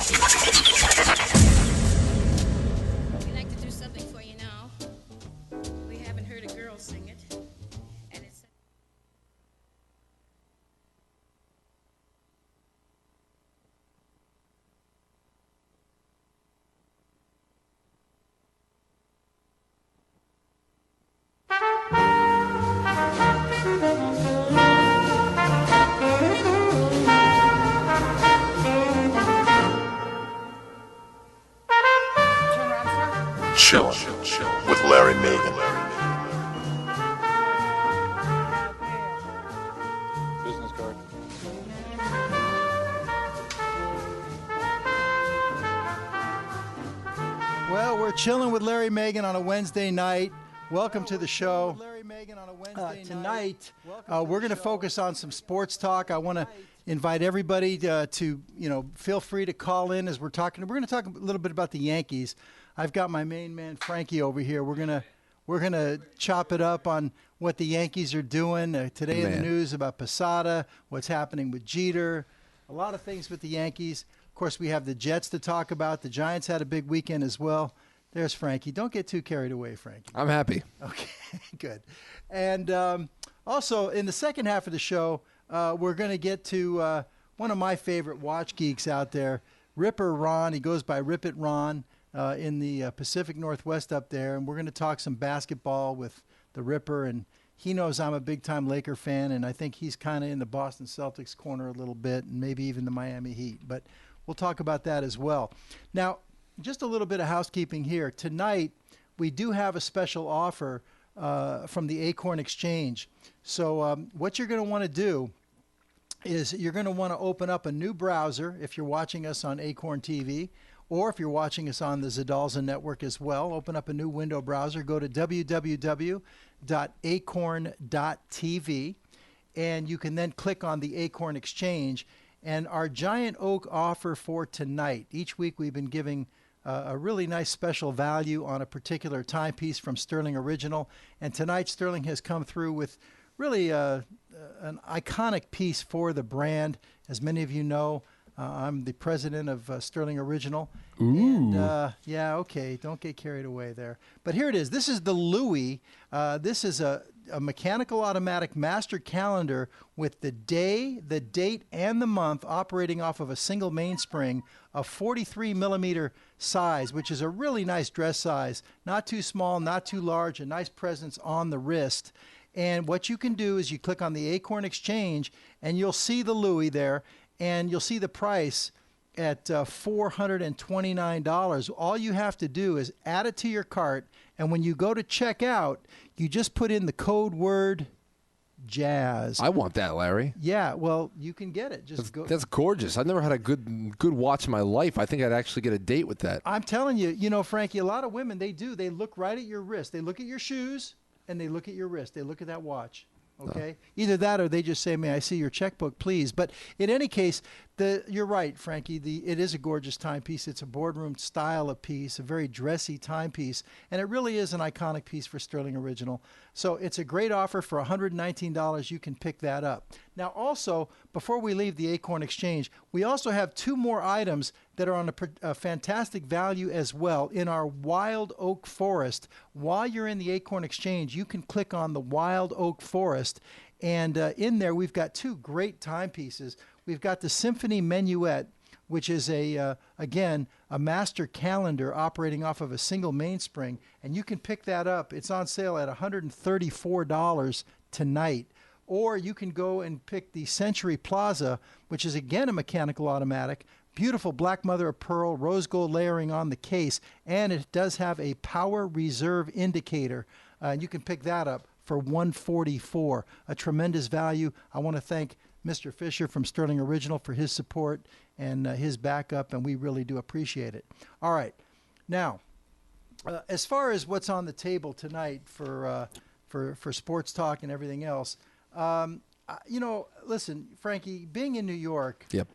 We like to do something for you now. We haven't heard a girl sing it. And it's Chillin' with Larry Megan. Business card. Well, we're chilling with Larry Megan on a Wednesday night. Welcome to the show. Tonight, we're going to focus on some sports talk. I want to invite everybody to feel free to call in as we're talking. We're going to talk a little bit about the Yankees. I've got my main man Frankie over here. We're gonna chop it up on what the Yankees are doing today in the news about Posada, what's happening with Jeter, a lot of things with the Yankees. Of course, we have the Jets to talk about. The Giants had a big weekend as well. There's Frankie. Don't get too carried away, Frankie. I'm happy. Okay, good. And also, in the second half of the show, we're going to get to one of my favorite watch geeks out there, Ripper Ron. He goes by Rip It Ron in the Pacific Northwest up there. And we're going to talk some basketball with the Ripper. And he knows I'm a big-time Laker fan, and I think he's kind of in the Boston Celtics corner a little bit, and maybe even the Miami Heat. But we'll talk about that as well. Now, just a little bit of housekeeping here. Tonight, we do have a special offer from the Acorn Exchange. So what you're going to want to do is you're going to want to open up a new browser if you're watching us on Acorn TV, or if you're watching us on the Zadalza network as well. Open up a new window browser. Go to www.acorn.tv, and you can then click on the Acorn Exchange. And our Giant Oak offer for tonight, each week we've been giving a really nice special value on a particular timepiece from Sterling Original. And tonight Sterling has come through with really an iconic piece for the brand. As many of you know, I'm the president of Sterling Original. Ooh. And, yeah, okay, don't get carried away there. But here it is. This is the Louis. This is a mechanical automatic master calendar with the day, the date, and the month operating off of a single mainspring of 43 millimeter size, which is a really nice dress size. Not too small, not too large, a nice presence on the wrist. And what you can do is you click on the Acorn Exchange, and you'll see the Louis there, and you'll see the price at $429. All you have to do is add it to your cart, and when you go to check out, you just put in the code word jazz. I want that, Larry. Yeah, well, you can get it. Just go. That's gorgeous. I've never had a good watch in my life. I think I'd actually get a date with that. I'm telling you, Frankie, a lot of women, they look right at your wrist. They look at your shoes, and they look at your wrist. They look at that watch. Okay, either that or they just say, "May I see your checkbook, please?" But in any case, you're right, Frankie. It is a gorgeous timepiece. It's a boardroom style of piece, a very dressy timepiece, and it really is an iconic piece for Sterling Original. So it's a great offer for $119. You can pick that up. Now, also, before we leave the Acorn Exchange, we also have two more items that are on a fantastic value as well in our Wild Oak Forest. While you're in the Acorn Exchange, you can click on the Wild Oak Forest, and in there we've got two great timepieces. We've got the Symphony Menuet, which is again a master calendar operating off of a single mainspring, and you can pick that up. It's on sale at $134 tonight. Or you can go and pick the Century Plaza, which is again a mechanical automatic. Beautiful black mother of pearl, rose gold layering on the case, and it does have a power reserve indicator. You can pick that up for $144. A tremendous value. I want to thank Mr. Fisher from Sterling Original for his support and his backup, and we really do appreciate it. All right. Now, as far as what's on the table tonight for sports talk and everything else, listen, Frankie, being in New York, Yep.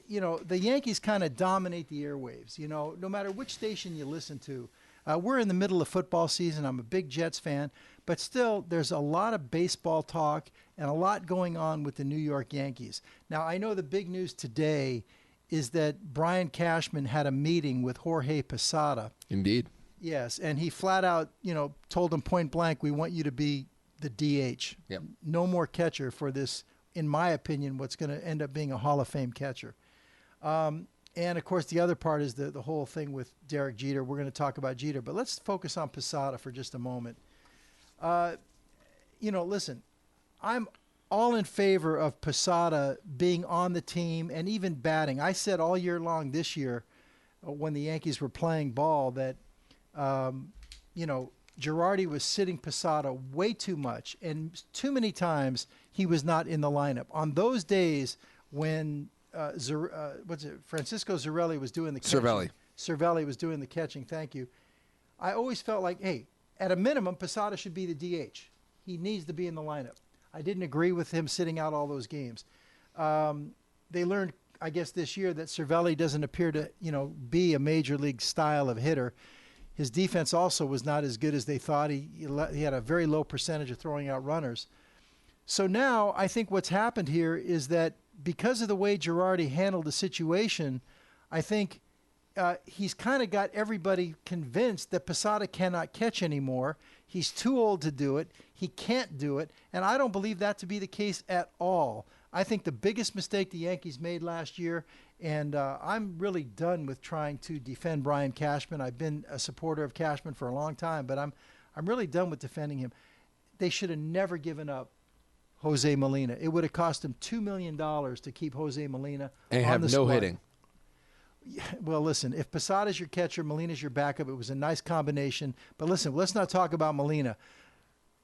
The Yankees kind of dominate the airwaves, no matter which station you listen to. We're in the middle of football season. I'm a big Jets fan, but still there's a lot of baseball talk and a lot going on with the New York Yankees. Now, I know the big news today is that Brian Cashman had a meeting with Jorge Posada. Indeed. Yes, and he flat out, told him point blank, we want you to be the DH. Yep. No more catcher for this, in my opinion, what's going to end up being a Hall of Fame catcher. And, of course, the other part is the whole thing with Derek Jeter. We're going to talk about Jeter, but let's focus on Posada for just a moment. Listen, I'm all in favor of Posada being on the team and even batting. I said all year long this year when the Yankees were playing ball that, Girardi was sitting Posada way too much, and too many times he was not in the lineup. On those days when Francisco Cervelli was doing the catching. Cervelli was doing the catching, thank you. I always felt like, hey, at a minimum, Posada should be the DH. He needs to be in the lineup. I didn't agree with him sitting out all those games. They learned, I guess, this year that Cervelli doesn't appear to, be a major league style of hitter. His defense also was not as good as they thought. He had a very low percentage of throwing out runners. So now I think what's happened here is that because of the way Girardi handled the situation, I think he's kind of got everybody convinced that Posada cannot catch anymore. He's too old to do it. He can't do it. And I don't believe that to be the case at all. I think the biggest mistake the Yankees made last year, and I'm really done with trying to defend Brian Cashman. I've been a supporter of Cashman for a long time, but I'm really done with defending him. They should have never given up Jose Molina. It would have cost him $2 million to keep Jose Molina And on have the no squad. hitting. Well, listen, if Posada's your catcher, Molina's your backup, it was a nice combination. But listen, let's not talk about Molina.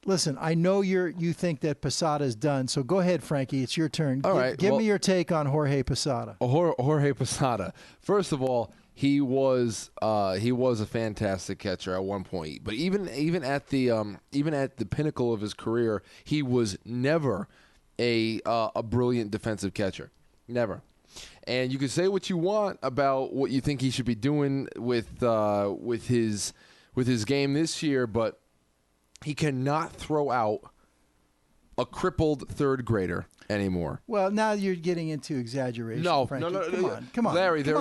Listen, I know you think that Posada's done, so go ahead, Frankie. It's your turn. All right, Give me your take on Jorge Posada. Jorge Posada. First of all, he was a fantastic catcher at one point. But even at the pinnacle of his career, he was never a brilliant defensive catcher. Never. And you can say what you want about what you think he should be doing with his game this year, but he cannot throw out a crippled third grader anymore. Well, now you're getting into exaggeration. No, Frankie. no. Come on, Larry, come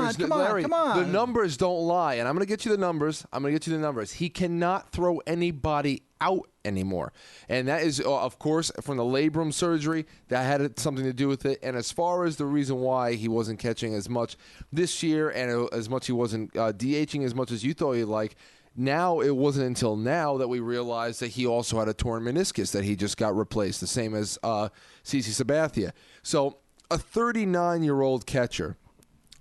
on. The numbers don't lie, and I'm going to get you the numbers. He cannot throw anybody out anymore, and that is, of course, from the labrum surgery. That had something to do with it. And as far as the reason why he wasn't catching as much this year, and as much he wasn't DHing as much as you thought he'd like. Now, it wasn't until now that we realized that he also had a torn meniscus that he just got replaced, the same as CC Sabathia. So a 39-year-old catcher,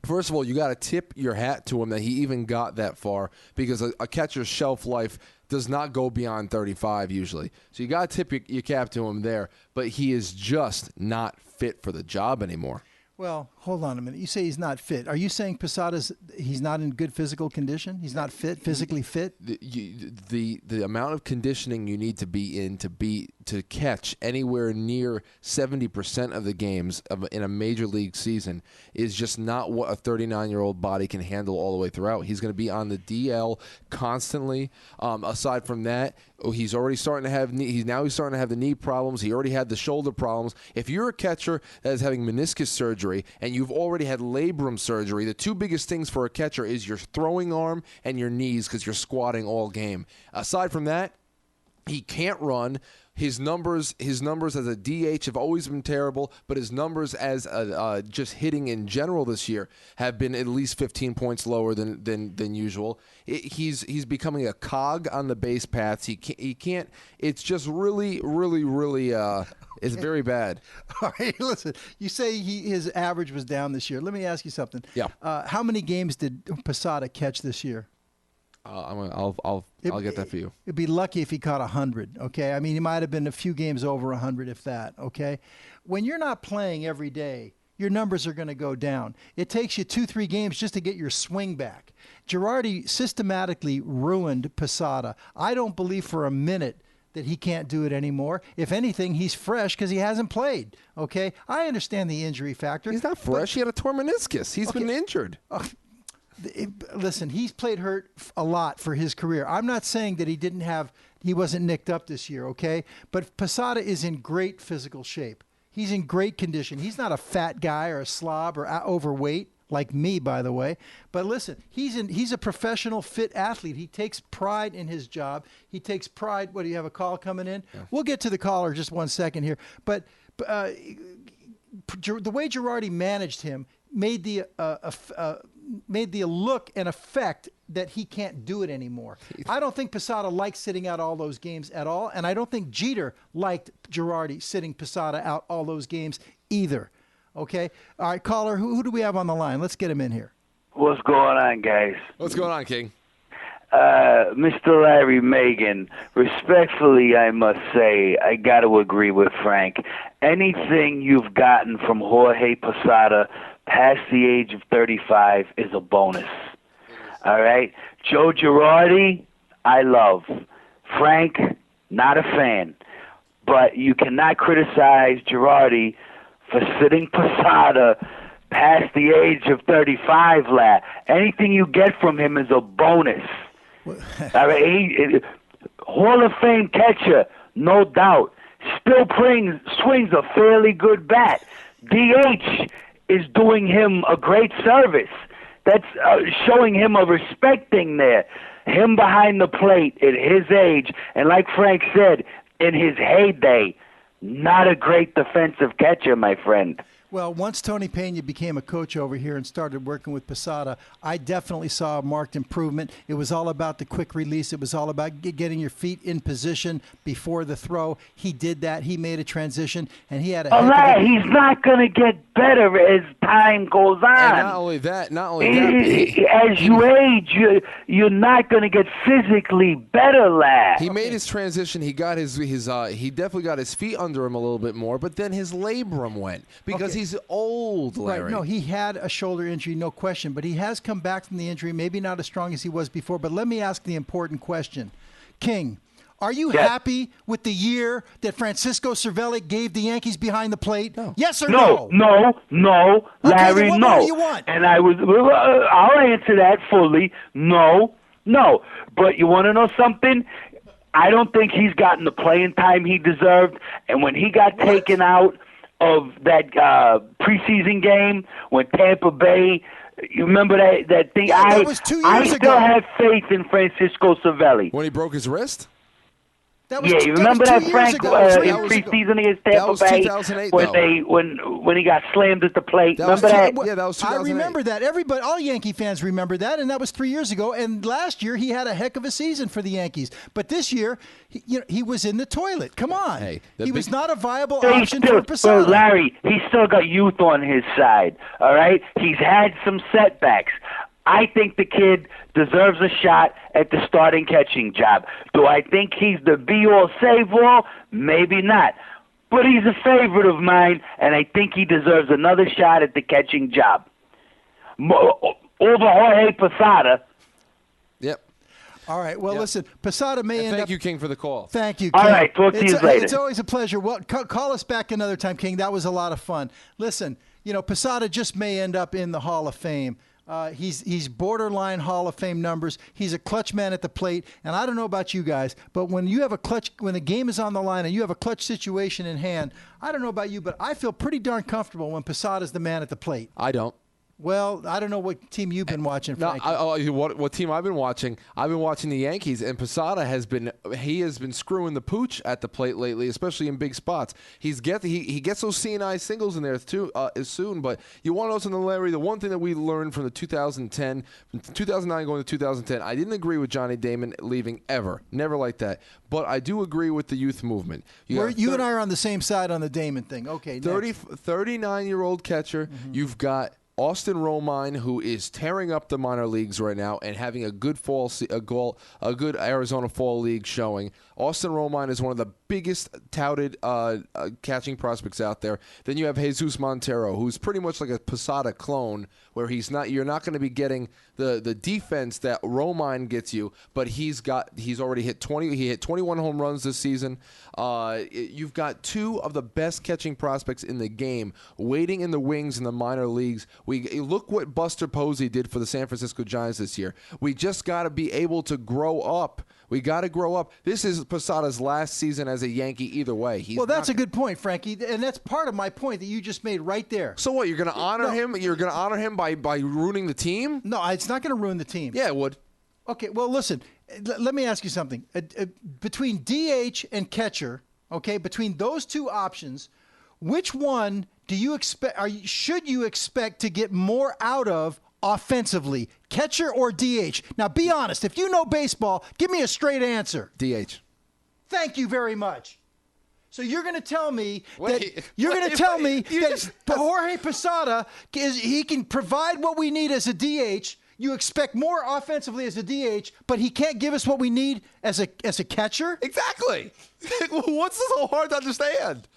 first of all, you got to tip your hat to him that he even got that far, because a catcher's shelf life does not go beyond 35 usually. So you got to tip your cap to him there, but he is just not fit for the job anymore. Well, hold on a minute. You say he's not fit. Are you saying he's not in good physical condition? He's not fit, physically fit? The amount of conditioning you need to be in to catch anywhere near 70% of the games in a major league season is just not what a 39-year-old body can handle all the way throughout. He's going to be on the DL constantly. Aside from that, he's starting to have the knee problems. He already had the shoulder problems. If you're a catcher that is having meniscus surgery and you've already had labrum surgery, the two biggest things for a catcher is your throwing arm and your knees, because you're squatting all game. Aside from that, he can't run. His numbers as a DH have always been terrible, but his numbers as just hitting in general this year have been at least 15 points lower than usual. He's becoming a cog on the base paths. He can't. It's just really, really, really. It's very bad. All right, listen. You say his average was down this year. Let me ask you something. Yeah. How many games did Posada catch this year? I'll get that for you. It'd be lucky if he caught 100, okay? I mean, he might have been a few games over 100, if that, okay? When you're not playing every day, your numbers are going to go down. It takes you 2-3 games just to get your swing back. Girardi systematically ruined Posada. I don't believe for a minute that he can't do it anymore. If anything, he's fresh because he hasn't played, okay? I understand the injury factor. He's not fresh. He had a torn meniscus. He's been injured. Listen, he's played hurt a lot for his career. I'm not saying that he wasn't nicked up this year, okay? But Posada is in great physical shape. He's in great condition. He's not a fat guy or a slob or overweight, like me, by the way. But listen, he's a professional, fit athlete. He takes pride in his job. He takes pride. What, do you have a call coming in? Yeah. We'll get to the caller just 1 second here. But the way Girardi managed him made the look and effect that he can't do it anymore. I don't think Posada liked sitting out all those games at all, and I don't think Jeter liked Girardi sitting Posada out all those games either. Okay? All right, caller, who do we have on the line? Let's get him in here. What's going on, guys? What's going on, King? Mr. Larry Megan, respectfully, I must say, I got to agree with Frank. Anything you've gotten from Jorge Posada past the age of 35 is a bonus. All right? Joe Girardi, I love. Frank, not a fan. But you cannot criticize Girardi for sitting Posada past the age of 35, lad. Anything you get from him is a bonus. All right, Hall of Fame catcher, no doubt. Still swings a fairly good bat. DH is doing him a great service. That's showing him a respecting there. Him behind the plate at his age, and like Frank said, in his heyday, not a great defensive catcher, my friend. Well, once Tony Pena became a coach over here and started working with Posada, I definitely saw a marked improvement. It was all about the quick release. It was all about getting your feet in position before the throw. He did that. He made a transition, and he had a he's not going to get better as time goes on. And not only that, as you age, you're not going to get physically better, lad. He made his transition. He got he definitely got his feet under him a little bit more, but then his labrum went because he's old, Larry. Right. No, he had a shoulder injury, no question, but he has come back from the injury, maybe not as strong as he was before. But let me ask the important question. King, are you happy with the year that Francisco Cervelli gave the Yankees behind the plate? No. Yes or no? No, Larry, okay, no. What do you want? And I'll answer that fully. No. But you want to know something? I don't think he's gotten the playing time he deserved. And when he got taken out of that preseason game when Tampa Bay, you remember that thing? Yeah, that was 2 years I ago. still have faith in Francisco Cervelli. When he broke his wrist? You remember that Frank in preseason against Tampa Bay when he got slammed at the plate? Remember that? Yeah, that was 2008. I remember that. Everybody, all Yankee fans remember that, and that was 3 years ago. And last year he had a heck of a season for the Yankees, but this year, he was in the toilet. Come on, he was not a viable option for Posada. Larry, he's still got youth on his side. All right, he's had some setbacks. I think the kid deserves a shot at the starting catching job. Do I think he's the be-all, save-all? Maybe not. But he's a favorite of mine, and I think he deserves another shot at the catching job. Over Jorge Posada. Yep. All right. Well, listen, Posada may end up... Thank you, King, for the call. Thank you, King. All right. Talk to you later. It's always a pleasure. Well, call us back another time, King. That was a lot of fun. Listen, Posada just may end up in the Hall of Fame. He's borderline Hall of Fame numbers. He's a clutch man at the plate, and I don't know about you guys, but when the game is on the line and you have a clutch situation in hand, I don't know about you, but I feel pretty darn comfortable when Posada's the man at the plate. I don't. Well, I don't know what team you've been watching, Frank. What team I've been watching? I've been watching the Yankees, and Posada has been screwing the pooch at the plate lately, especially in big spots. He gets those C&I singles in there too soon. But you want to know something, Larry? The one thing that we learned from the 2009 going to 2010, I didn't agree with Johnny Damon leaving ever, never like that. But I do agree with the youth movement. You and I are on the same side on the Damon thing. Okay, 39-year-old catcher. Mm-hmm. You've got Austin Romine, who is tearing up the minor leagues right now and having a good good Arizona Fall League showing. Austin Romine is one of the biggest touted catching prospects out there. Then you have Jesus Montero, who's pretty much like a Posada clone, where you're not going to be getting the defense that Romine gets you, but he's already hit 20. He hit 21 home runs this season. You've got two of the best catching prospects in the game waiting in the wings in the minor leagues. Look what Buster Posey did for the San Francisco Giants this year. We just got to be able to grow up. We got to grow up. This is Posada's last season as a Yankee either way. Well, that's a good point, Frankie, and that's part of my point that you just made right there. So what? You're going to honor him? You're going to honor him by ruining the team? No, it's not going to ruin the team. Yeah, it would. Okay, well, listen. Let me ask you something. Between DH and catcher, okay, between those two options, which one do you expect? Should you expect to get more out of offensively, catcher or DH? Now, be honest. If you know baseball, give me a straight answer. DH. Thank you very much. So you're going to tell me Wait, that Jorge Posada he can provide what we need as a DH. You expect more offensively as a DH, but he can't give us what we need as a catcher? Exactly. What's so hard to understand?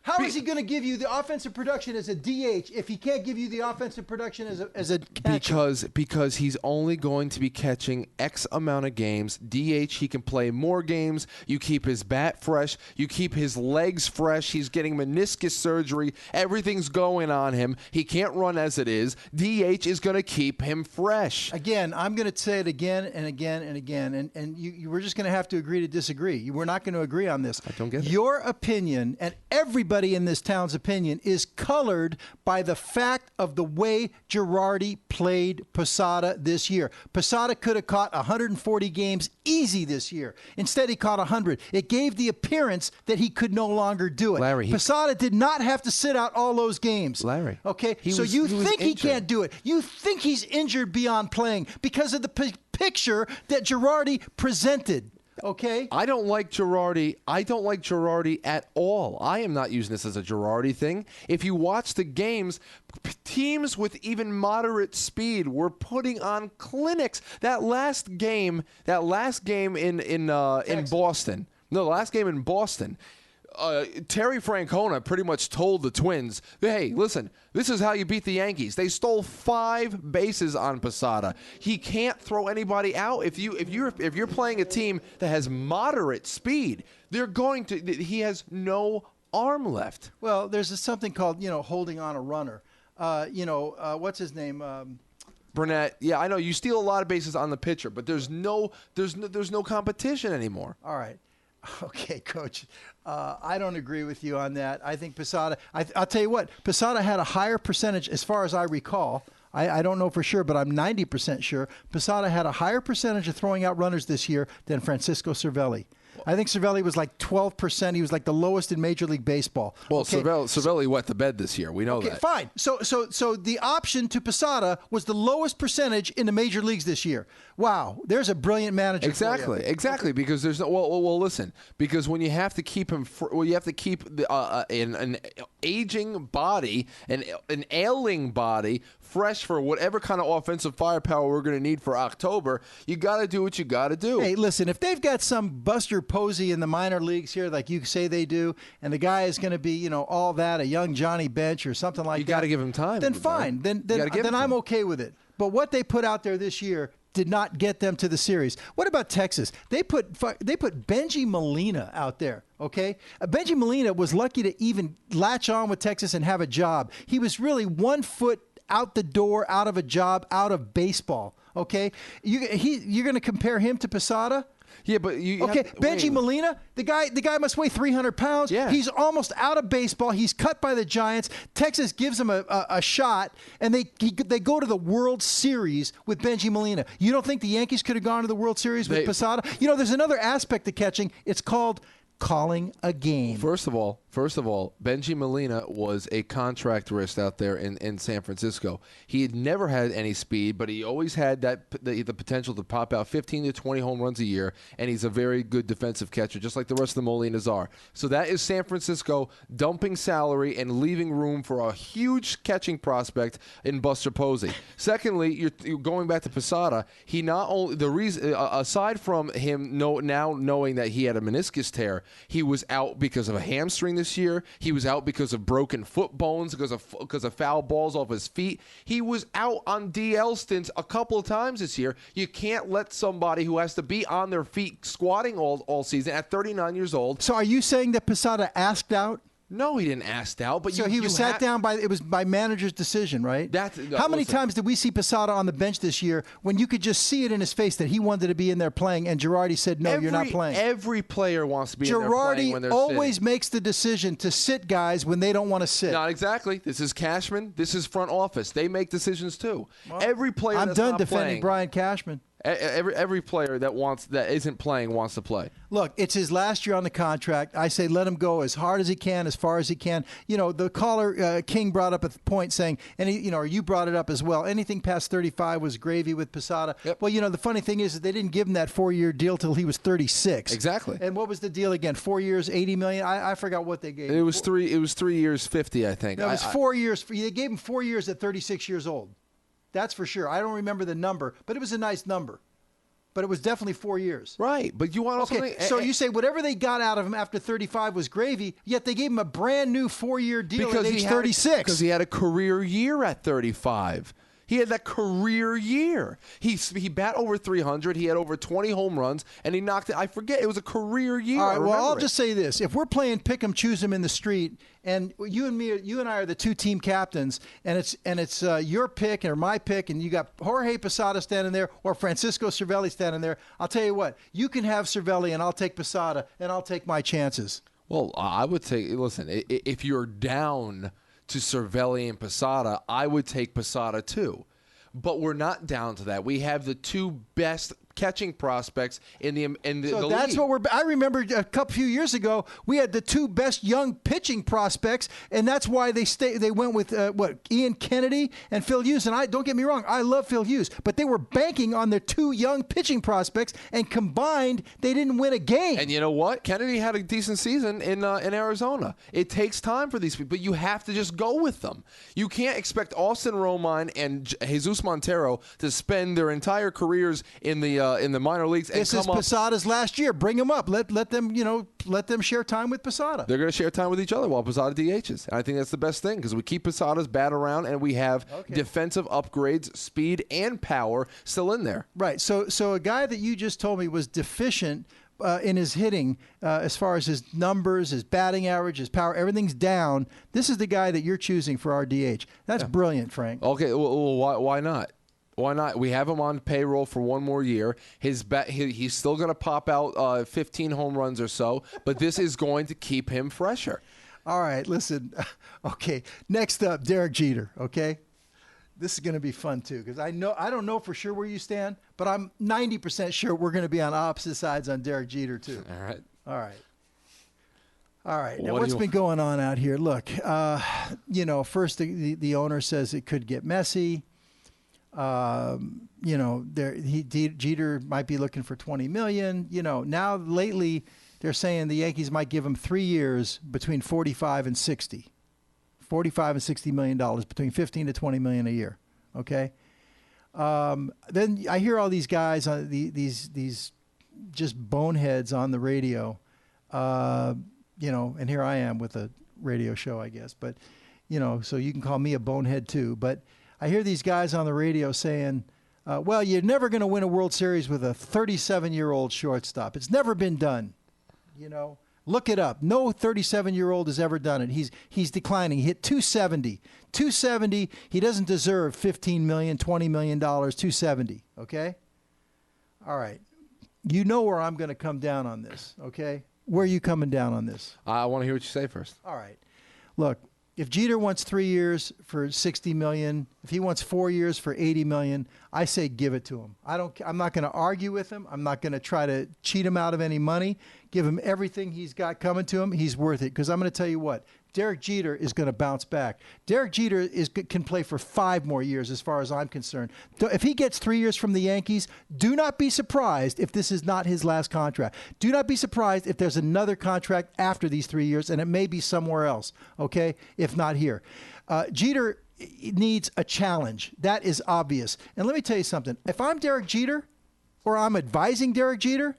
How is he going to give you the offensive production as a DH if he can't give you the offensive production as a catcher? Because he's only going to be catching X amount of games. DH, he can play more games. You keep his bat fresh. You keep his legs fresh. He's getting meniscus surgery. Everything's going on him. He can't run as it is. DH is going to keep him fresh. Again, I'm going to say it again and again and again, and we're just going to have to agree to disagree. We're not going to agree on this. I don't get it. Your opinion and everybody in this town's opinion is colored by the fact of the way Girardi played Posada this year. Posada could have caught 140 games easy this year. Instead, he caught 100. It gave the appearance that he could no longer do it. Larry, Posada did not have to sit out all those games. Larry. Okay? You think he can't do it. You think he's injured beyond playing because of the picture that Girardi presented. Okay. I don't like Girardi. I don't like Girardi at all. I am not using this as a Girardi thing. If you watch the games, teams with even moderate speed were putting on clinics. That last game in Boston. No, the last game in Boston. Terry Francona pretty much told the Twins, hey, listen, this is how you beat the Yankees. They stole 5 bases on Posada. He can't throw anybody out. If you're playing a team that has moderate speed, he has no arm left. Well, there's something called, holding on a runner. What's his name? Burnett. Yeah, I know you steal a lot of bases on the pitcher, but there's no competition anymore. All right. Okay, Coach. I don't agree with you on that. I think Posada, I'll tell you what, Posada had a higher percentage, as far as I recall. I don't know for sure, but I'm 90% sure. Posada had a higher percentage of throwing out runners this year than Francisco Cervelli. I think Cervelli was like 12%. He was like the lowest in Major League Baseball. Well, okay. Cervelli wet the bed this year. We know that. Fine. So the option to Posada was the lowest percentage in the major leagues this year. Wow, there's a brilliant manager. Exactly. Okay. Because there's no. Well, listen. Because when you have to keep him, you have to keep an aging body, an ailing body fresh for whatever kind of offensive firepower we're going to need for October. You got to do what you got to do. Hey, listen. If they've got some Buster Posey in the minor leagues here, like you say they do, and the guy is going to be, all that, a young Johnny Bench or something like that. You got to give him time. Then fine. Then I'm okay with it. But what they put out there this year did not get them to the series. What about Texas? They put Benji Molina out there, okay? Benji Molina was lucky to even latch on with Texas and have a job. He was really 1 foot out the door, out of a job, out of baseball, okay? You're going to compare him to Posada? Yeah, but Benji Molina, the guy must weigh 300 pounds. Yeah. He's almost out of baseball. He's cut by the Giants. Texas gives him a shot, and they go to the World Series with Benji Molina. You don't think the Yankees could have gone to the World Series with Posada? There's another aspect to catching. It's called calling a game. First of all, Benji Molina was a contract risk out there in San Francisco. He had never had any speed, but he always had the potential to pop out 15 to 20 home runs a year, and he's a very good defensive catcher, just like the rest of the Molinas are. So that is San Francisco dumping salary and leaving room for a huge catching prospect in Buster Posey. Secondly, you're going back to Posada. He not only the reason aside from him now knowing that he had a meniscus tear, he was out because of a hamstring this year. He was out because of broken foot bones, because of foul balls off his feet. He was out on DL stints a couple of times this year. You can't let somebody who has to be on their feet squatting all season at 39 years old. So are you saying that Posada asked out? No, he didn't ask out. But So he was sat down it was by manager's decision, right? How many times did we see Posada on the bench this year when you could just see it in his face that he wanted to be in there playing, and Girardi said, no, you're not playing? Every player wants to be in there playing when they're Girardi always sitting. makes the decision to sit guys when they don't want to sit. Not exactly. This is Cashman. This is front office. They make decisions too. Every player I'm that's done not defending playing, Brian Cashman. Every player that isn't playing wants to play. Look, it's his last year on the contract. I say let him go as hard as he can, as far as he can. You know, the caller King brought up a point saying, and or you brought it up as well. Anything past 35 was gravy with Posada. Yep. Well, the funny thing is that they didn't give him that 4-year deal till he was 36. Exactly. And what was the deal again? 4 years, $80 million. I forgot what they gave. It was 3 years, 50, I think. No, it was 4 years. They gave him 4 years at 36 years old. That's for sure. I don't remember the number, but it was a nice number. But it was definitely 4 years. Right, but you want okay, something. So you say whatever they got out of him after 35 was gravy, yet they gave him a brand new 4-year deal at age 36. Because he had a career year at 35. He had that career year. He bat over 300. He had over 20 home runs, and he knocked it. I forget. It was a career year. All right. Well, I'll just say this: if we're playing pick 'em, choose 'em in the street, and you and I are the two team captains, and it's your pick or my pick, and you got Jorge Posada standing there or Francisco Cervelli standing there, I'll tell you what: you can have Cervelli, and I'll take Posada, and I'll take my chances. Well, I would say, listen, if you're down to Cervelli and Posada, I would take Posada too. But we're not down to that. We have the two best catching prospects in the So that's league. what I remember a few years ago. We had the two best young pitching prospects, and that's why they went with Ian Kennedy and Phil Hughes. And don't get me wrong, I love Phil Hughes, but they were banking on their two young pitching prospects, and combined they didn't win a game. And you know what? Kennedy had a decent season in Arizona. It takes time for these people, but you have to just go with them. You can't expect Austin Romine and Jesus Montero to spend their entire careers in the minor leagues. And this is Posada's last year. Bring them up. Let them share time with Posada. They're going to share time with each other while Posada DHs. And I think that's the best thing because we keep Posada's bat around and we have defensive upgrades, speed, and power still in there. Right. So a guy that you just told me was deficient in his hitting as far as his numbers, his batting average, his power, everything's down. This is the guy that you're choosing for our DH. That's brilliant, Frank. Okay. Well, why not? Why not? We have him on payroll for one more year. He's still going to pop out 15 home runs or so, but this is going to keep him fresher. All right, listen. Okay, next up, Derek Jeter. Okay, this is going to be fun too because I don't know for sure where you stand, but I'm 90% sure we're going to be on opposite sides on Derek Jeter too. All right. Now, what's been going on out here? Look, first the owner says it could get messy. Jeter might be looking for $20 million. Now lately they're saying the Yankees might give him 3 years between 45 and 60, $45 and $60 million, between 15 to 20 million a year. Okay. Then I hear all these guys on these just boneheads on the radio, and here I am with a radio show, I guess, but so you can call me a bonehead too, but I hear these guys on the radio saying, well, you're never going to win a World Series with a 37-year-old shortstop. It's never been done. Look it up. No 37-year-old has ever done it. He's declining. He hit 270. 270. He doesn't deserve $15 million, $20 million, 270. Okay? All right. You know where I'm going to come down on this, okay? Where are you coming down on this? I want to hear what you say first. All right. Look. If Jeter wants 3 years for $60 million, if he wants 4 years for $80 million, I say give it to him. I'm not going to argue with him. I'm not going to try to cheat him out of any money. Give him everything he's got coming to him. He's worth it. Because I'm going to tell you what, Derek Jeter is going to bounce back. Derek Jeter can play for 5 more years as far as I'm concerned. If he gets 3 years from the Yankees, do not be surprised if this is not his last contract. Do not be surprised if there's another contract after these 3 years, and it may be somewhere else, okay, if not here. Jeter needs a challenge. That is obvious. And let me tell you something. If I'm Derek Jeter or I'm advising Derek Jeter,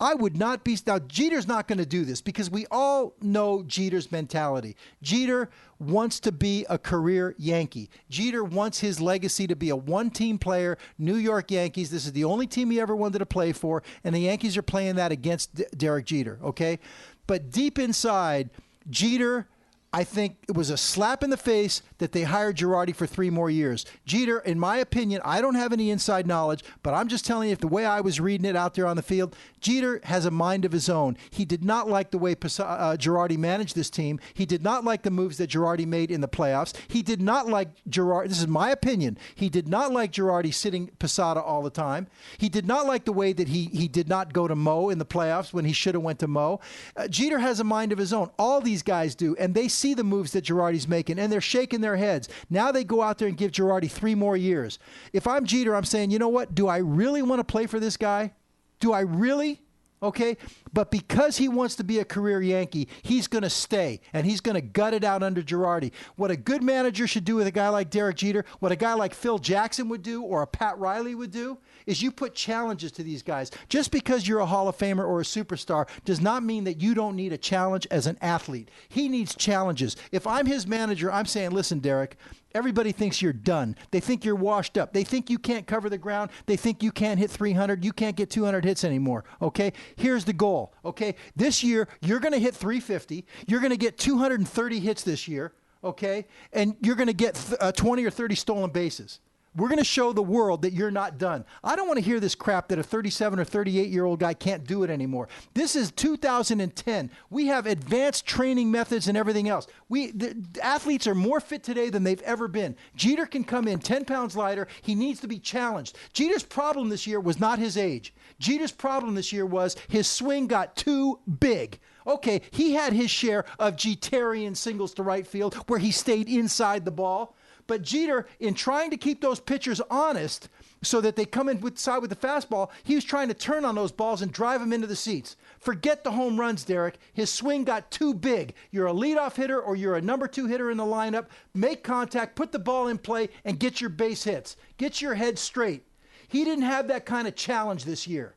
I would not be. Now, Jeter's not going to do this because we all know Jeter's mentality. Jeter wants to be a career Yankee. Jeter wants his legacy to be a one-team player, New York Yankees. This is the only team he ever wanted to play for, and the Yankees are playing that against Derek Jeter, okay? But deep inside, Jeter I think it was a slap in the face that they hired Girardi for 3 more years. Jeter, in my opinion, I don't have any inside knowledge, but I'm just telling you, the way I was reading it out there on the field, Jeter has a mind of his own. He did not like the way Girardi managed this team. He did not like the moves that Girardi made in the playoffs. He did not like Girardi. This is my opinion. He did not like Girardi sitting Posada all the time. He did not like the way that he did not go to Mo in the playoffs when he should have went to Mo. Jeter has a mind of his own. All these guys do, and they see the moves that Girardi's making, and they're shaking their heads. Now they go out there and give Girardi 3 more years. If I'm Jeter, I'm saying, you know what? Do I really want to play for this guy? Do I really? Okay, but because he wants to be a career Yankee, he's going to stay, and he's going to gut it out under Girardi. What a good manager should do with a guy like Derek Jeter, what a guy like Phil Jackson would do or a Pat Riley would do, is you put challenges to these guys. Just because you're a Hall of Famer or a superstar does not mean that you don't need a challenge as an athlete. He needs challenges. If I'm his manager, I'm saying, listen, Derek, everybody thinks you're done. They think you're washed up. They think you can't cover the ground. They think you can't hit 300. You can't get 200 hits anymore. Okay? Here's the goal. Okay? This year, you're going to hit 350. You're going to get 230 hits this year. Okay? And you're going to get 20 or 30 stolen bases. We're going to show the world that you're not done. I don't want to hear this crap that a 37 or 38-year-old guy can't do it anymore. This is 2010. We have advanced training methods and everything else. The athletes are more fit today than they've ever been. Jeter can come in 10 pounds lighter. He needs to be challenged. Jeter's problem this year was not his age. Jeter's problem this year was his swing got too big. Okay, he had his share of Jeterian singles to right field where he stayed inside the ball. But Jeter, in trying to keep those pitchers honest so that they come in with the fastball, he was trying to turn on those balls and drive them into the seats. Forget the home runs, Derek. His swing got too big. You're a leadoff hitter or you're a number 2 hitter in the lineup. Make contact, put the ball in play, and get your base hits. Get your head straight. He didn't have that kind of challenge this year.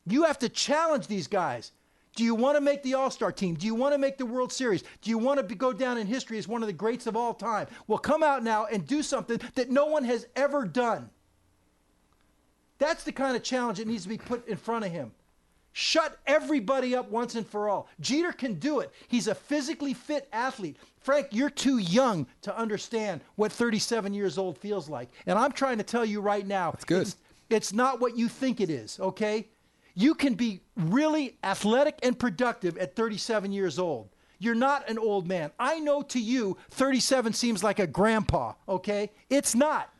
You have to challenge these guys. Do you want to make the All-Star team? Do you want to make the World Series? Do you want to go down in history as one of the greats of all time? Well, come out now and do something that no one has ever done. That's the kind of challenge that needs to be put in front of him. Shut everybody up once and for all. Jeter can do it. He's a physically fit athlete. Frank, you're too young to understand what 37 years old feels like. And I'm trying to tell you right now, that's good. It's not what you think it is, okay? You can be really athletic and productive at 37 years old. You're not an old man. I know to you, 37 seems like a grandpa, okay? It's not.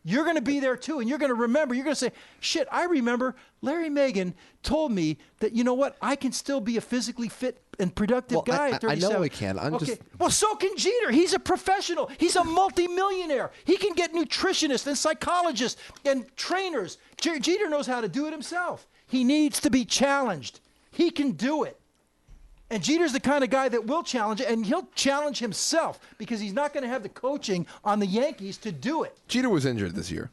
You're going to be there too, and you're going to remember. You're going to say, shit, I remember Larry Megan told me that, you know what, I can still be a physically fit and productive guy at 37. I know I can. Well, so can Jeter. He's a professional. He's a multimillionaire. He can get nutritionists and psychologists and trainers. Jeter knows how to do it himself. He needs to be challenged. He can do it. And Jeter's the kind of guy that will challenge it, and he'll challenge himself because he's not going to have the coaching on the Yankees to do it. Jeter was injured this year.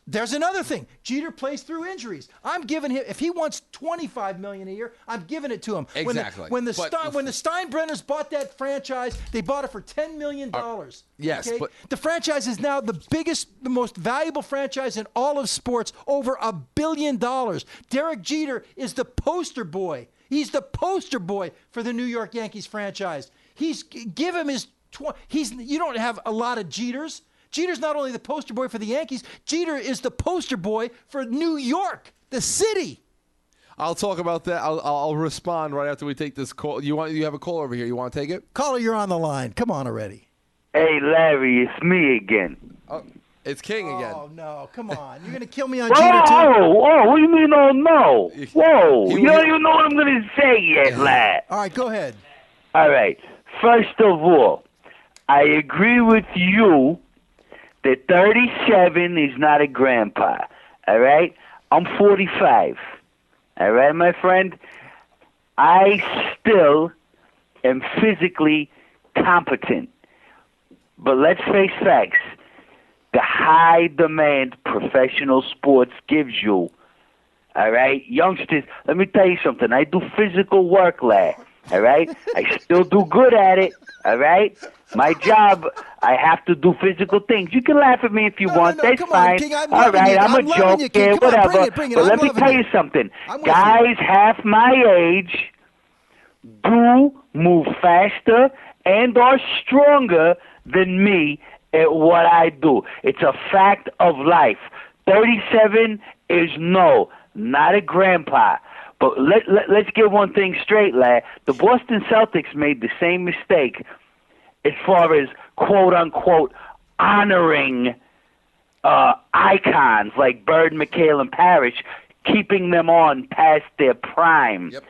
There's another thing. Jeter plays through injuries. I'm giving him, if he wants $25 million a year, I'm giving it to him. Exactly. When the Steinbrenners bought that franchise, they bought it for $10 million. Yes, okay? but the franchise is now the biggest, the most valuable franchise in all of sports, over $1 billion. Derek Jeter is the poster boy. He's the poster boy for the New York Yankees franchise. Give him his. You don't have a lot of Jeters. Jeter's not only the poster boy for the Yankees, Jeter is the poster boy for New York, the city. I'll talk about that. I'll respond right after we take this call. You have a call over here. You want to take it? Caller, you're on the line. Come on already. Hey, Larry, it's me again. Oh, it's King again. Oh, no. Come on. You're going to kill me on Jeter, too? Oh, what do you mean, oh, no? Whoa, you don't even know what I'm going to say yet, lad. All right, go ahead. All right. First of all, I agree with you that 37 is not a grandpa, all right? I'm 45, all right, my friend? I still am physically competent. But let's face facts. The high demand professional sports gives you, all right? Youngsters, let me tell you something. I do physical work, lad, all right? I still do good at it, all right? My job, I have to do physical things. You can laugh at me if you want. No, that's fine. King, all right, I'm a joker, whatever. Bring it. But let me tell you something. Guys half my age do move faster and are stronger than me at what I do. It's a fact of life. 37 is not a grandpa. But let's get one thing straight, lad. The Boston Celtics made the same mistake as far as quote-unquote honoring icons like Bird, McHale, and Parrish, keeping them on past their prime. Yep.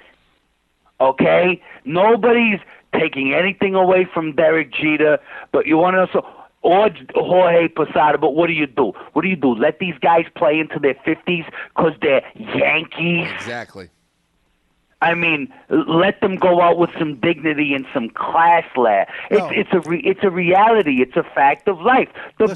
Okay? Nobody's taking anything away from Derek Jeter, but you want to also, or Jorge Posada, but what do you do? What do you do? Let these guys play into their 50s because they're Yankees? Exactly. I mean, let them go out with some dignity and some class, lad. It's a reality. It's a fact of life. The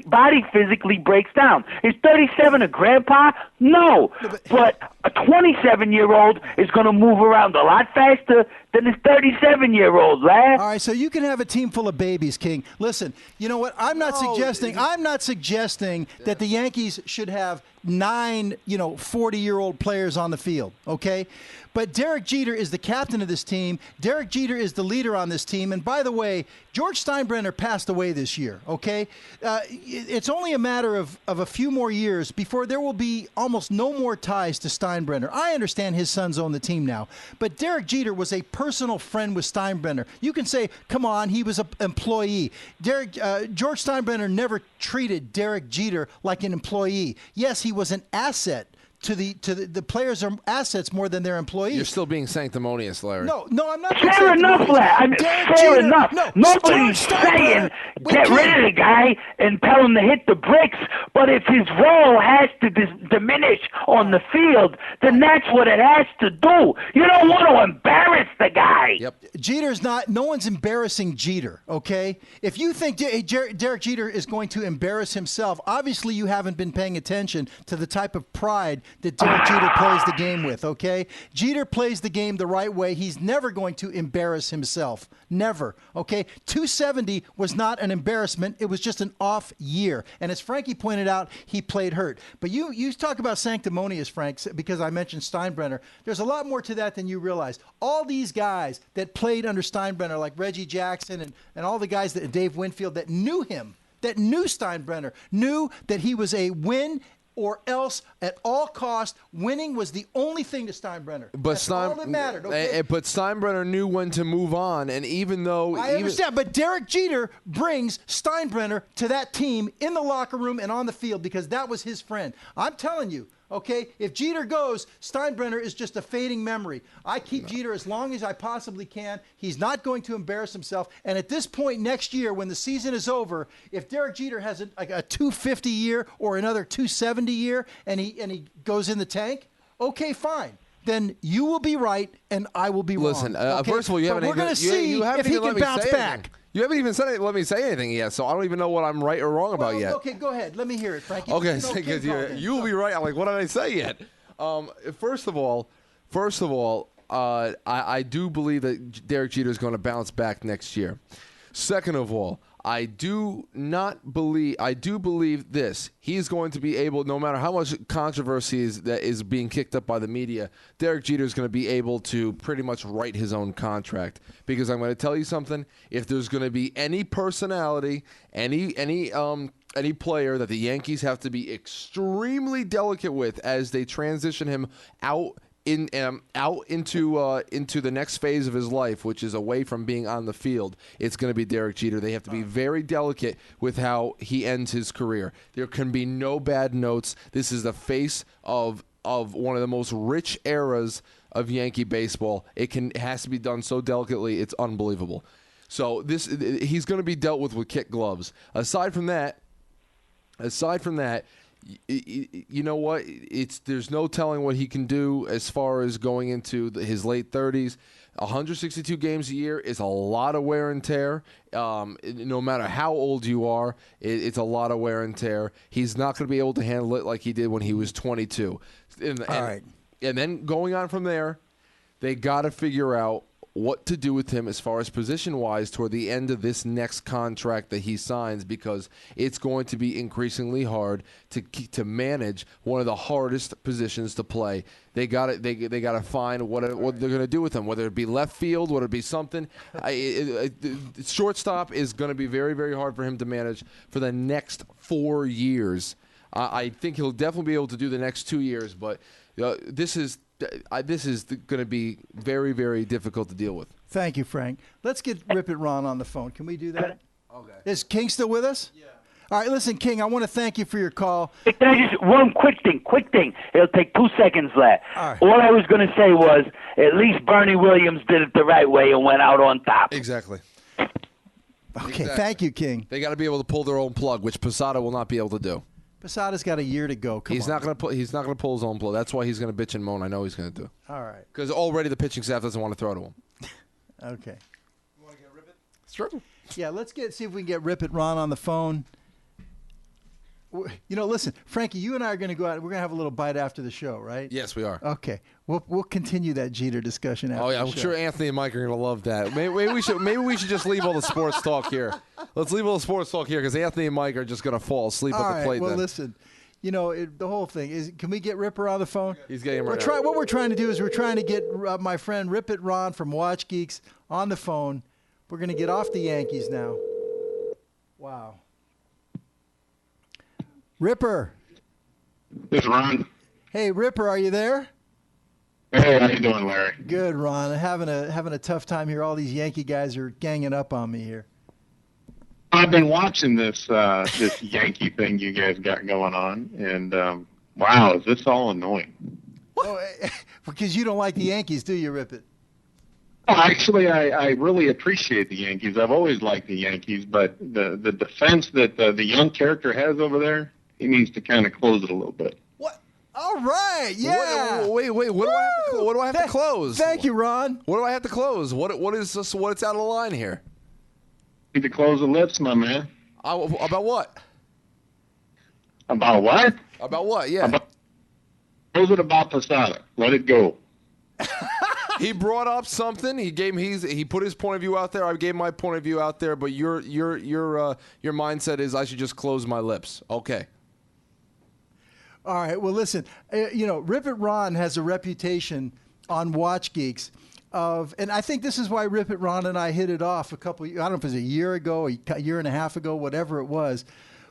body physically breaks down. Is 37 a grandpa? No. But a 27-year-old is going to move around a lot faster than this 37-year-old, lad. All right, so you can have a team full of babies, King. Listen, you know what? I'm not suggesting that the Yankees should have 9, 40-year-old players on the field, okay? But Derek Jeter is the captain of this team. Derek Jeter is the leader on this team. And by the way, George Steinbrenner passed away this year, okay? It's only a matter of a few more years before there will be almost no more ties to Steinbrenner. I understand his sons own the team now, but Derek Jeter was a personal friend with Steinbrenner. You can say, come on, he was an employee. George Steinbrenner never treated Derek Jeter like an employee. Yes, he was an asset. To the players are assets more than their employees. You're still being sanctimonious, Larry. No, I'm not. Fair enough, lad. Fair enough. Nobody's saying get rid of the guy and tell him to hit the bricks. But if his role has to diminish on the field, then that's what it has to do. You don't want to embarrass the guy. Yep. Jeter's not. No one's embarrassing Jeter. Okay. If you think Derek Jeter is going to embarrass himself, obviously you haven't been paying attention to the type of pride that Derek Jeter plays the game with, okay? Jeter plays the game the right way. He's never going to embarrass himself. Never, okay? 270 was not an embarrassment. It was just an off year. And as Frankie pointed out, he played hurt. But you talk about sanctimonious, Frank, because I mentioned Steinbrenner. There's a lot more to that than you realize. All these guys that played under Steinbrenner, like Reggie Jackson and all the guys, Dave Winfield, that knew him, that knew Steinbrenner, knew that he was a win or else at all cost, winning was the only thing to Steinbrenner. That's all that mattered. Okay? But Steinbrenner knew when to move on, and even though I understand, but Derek Jeter brings Steinbrenner to that team in the locker room and on the field because that was his friend. I'm telling you. Okay, if Jeter goes, Steinbrenner is just a fading memory. I keep Jeter as long as I possibly can. He's not going to embarrass himself. And at this point next year, when the season is over, if Derek Jeter has a 250 year or another 270 year, and he goes in the tank, okay, fine. Then you will be right, and I will be wrong. Listen, okay? first of all, we're going to see if he can bounce back. You haven't even let me say anything yet, so I don't even know what I'm right or wrong about yet. Okay, go ahead. Let me hear it, Frankie. Okay, because you'll be right. I'm like, what did I say yet? First of all, I do believe that Derek Jeter is going to bounce back next year. Second of all, I do believe this. He's going to be able, no matter how much controversy that is being kicked up by the media, Derek Jeter is going to be able to pretty much write his own contract. Because I'm going to tell you something. If there's going to be any personality, any player that the Yankees have to be extremely delicate with as they transition him out into the next phase of his life, which is away from being on the field, it's going to be Derek Jeter. They have to be very delicate with how he ends his career. There can be no bad notes. This is the face of one of the most rich eras of Yankee baseball. It has to be done so delicately, it's unbelievable. So he's going to be dealt with kid gloves. Aside from that, you know what? There's no telling what he can do as far as going into his late 30s. 162 games a year is a lot of wear and tear. No matter how old you are, it's a lot of wear and tear. He's not going to be able to handle it like he did when he was 22. All right. And then going on from there, they got to figure out what to do with him as far as position-wise toward the end of this next contract that he signs, because it's going to be increasingly hard to manage one of the hardest positions to play. They got to find what they're going to do with him, whether it be left field, whether it be something. Shortstop is going to be very, very hard for him to manage for the next 4 years. I think he'll definitely be able to do the next 2 years, but this is going to be very, very difficult to deal with. Thank you, Frank. Let's get Rip It Ron on the phone. Can we do that? Okay. Is King still with us? Yeah. All right, listen, King, I want to thank you for your call. Can I just one quick thing? It'll take 2 seconds left. All right. All I was going to say was at least Bernie Williams did it the right way and went out on top. Exactly. Okay, Exactly. Thank you, King. They got to be able to pull their own plug, which Posada will not be able to do. Posada's got a year to go. He's not going to pull his own plug. That's why he's going to bitch and moan. I know he's going to do. All right. Because already the pitching staff doesn't want to throw to him. Okay. You want to get Rip It? Sure. Yeah, let's see if we can get Rip It Ron on the phone. You know, listen, Frankie, you and I are going to go out. We're going to have a little bite after the show, right? Yes, we are. Okay. We'll continue that Jeter discussion after Oh yeah, the I'm show. sure Anthony and Mike are going to love that. Maybe we should just leave all the sports talk here. Let's leave all the sports talk here because Anthony and Mike are just going to fall asleep All at the right, plate. well, then. listen, you know, the whole thing is, can we get Ripper on the phone? He's getting him right now. What we're trying to do is we're trying to get my friend Rip It Ron from Watch Geeks on the phone. We're going to get off the Yankees now. Wow. Ripper. This is Ron. Hey, Ripper, are you there? Hey, how you doing, Larry? Good, Ron. Having a tough time here. All these Yankee guys are ganging up on me here. I've been watching this this Yankee thing you guys got going on, and wow, is this all annoying? Oh, because you don't like the Yankees, do you, Rip It? Well, actually, I really appreciate the Yankees. I've always liked the Yankees, but the defense that the young character has over there, he needs to kind of close it a little bit. What? All right, yeah. Wait. What do I have to close? Thank you, Ron. What do I have to close? What is this? What's out of line here? Need to close the lips, my man. About what? About what? About what? Yeah. Close it about Posada. Let it go. He brought up something. He put his point of view out there. I gave my point of view out there. But your mindset is I should just close my lips. Okay. All right. Well, listen. Rip It Ron has a reputation on Watch Geeks of, and I think this is why Rip It Ron and I hit it off I don't know if it was a year ago, a year and a half ago, whatever it was.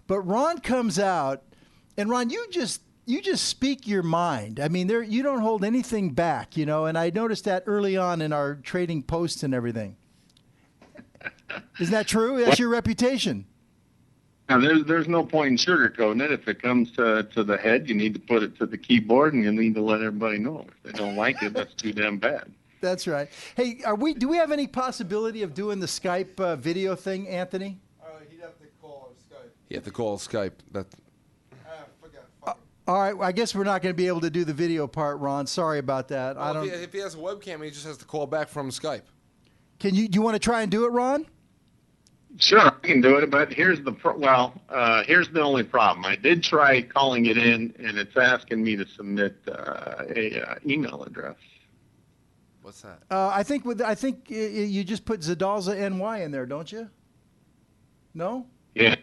But Ron comes out, and Ron, you just speak your mind. I mean, you don't hold anything back, and I noticed that early on in our trading posts and everything. Isn't that true? That's your reputation. Now, there's no point in sugarcoating it. If it comes to the head, you need to put it to the keyboard, and you need to let everybody know. If they don't like it, that's too damn bad. That's right. Hey, do we have any possibility of doing the Skype video thing, Anthony? He'd have to call Skype. You have to call Skype. Forget. All right. I guess we're not going to be able to do the video part, Ron. Sorry about that. Well, if he has a webcam, he just has to call back from Skype. Do you want to try and do it, Ron? Sure, I can do it, but here's the only problem. I did try calling it in, and it's asking me to submit a email address. What's that? I think you just put Zadalza NY in there, don't you? No? Yeah.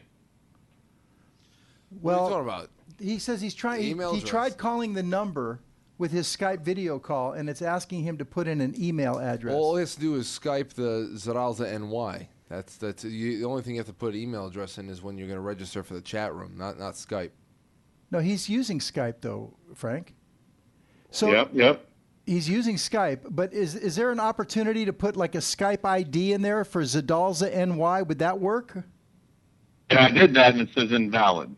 What are Well, you talking about? he says he's trying. Email He address. tried calling the number with his Skype video call, and it's asking him to put in an email address. All he has to do is Skype the Zaralza NY. That's the only thing you have to put email address in is when you're going to register for the chat room, not Skype. No, he's using Skype though, Frank. So Yep. he's using Skype, but is there an opportunity to put like a Skype ID in there for Zadalza NY? Would that work? Yeah, I did that, and it says invalid.